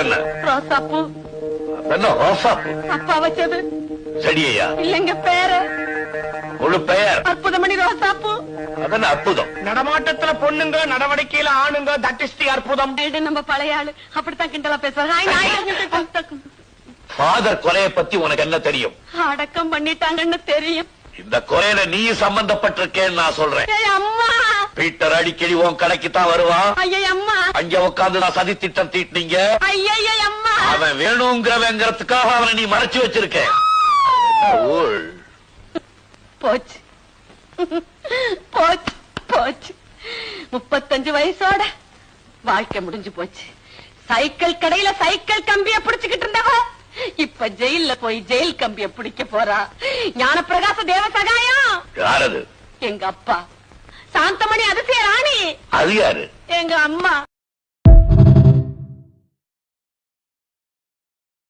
பேர் என்ன? ரோசாப்பூ. என்ன ரோசாப்பூ? அப்பா வச்சது. செடியா? இல்லைங்க, பேரு. முழு பெயர்? அற்புதமணி ரோசாப்பூ. அதன அற்புதம். நடமாட்டத்துல பொண்ணுங்க, நடவடிக்கையில ஆணுங்க, தட் இஸ் தி அற்புதம். நம்ம பழைய ஆளு அப்படித்தான் கிண்டலா பேசுவாங்க. ஃபாதர் கொலையை பத்தி உனக்கு என்ன தெரியும்? அடக்கம் பண்ணிட்டாங்கன்னு தெரியும். இந்த கொலையில நீ சம்பந்தப்பட்டிருக்கேன்னு நான் சொல்றேன். அம்மா, பீட்டர் அடிக்கடி உன் கடைக்கு தான் வருவான். அம்மா, அங்க உட்காந்து நான் சதி திட்டம் தீட்டினீங்க. அம்மா, அவன் வேணுங்கிறவங்கிறதுக்காக அவனை நீ மறைச்சு வச்சிருக்க. போச்சு போச்சு போச்சு. 35 வயசோட வாழ்க்கை முடிஞ்சு போச்சு. சைக்கிள் கடையில சைக்கிள் கம்பிய பிடிச்சுக்கிட்டு இருந்தவ இப்ப ஜெயில போய் ஜெயில் கம்பிய பிடிக்க போறா. ஞானப்பிரகாச தேவ சகாயம். யாரது? எங்க அப்பா. சாந்தமணி அதிசய ராணி. அது யாரு? எங்க அம்மா.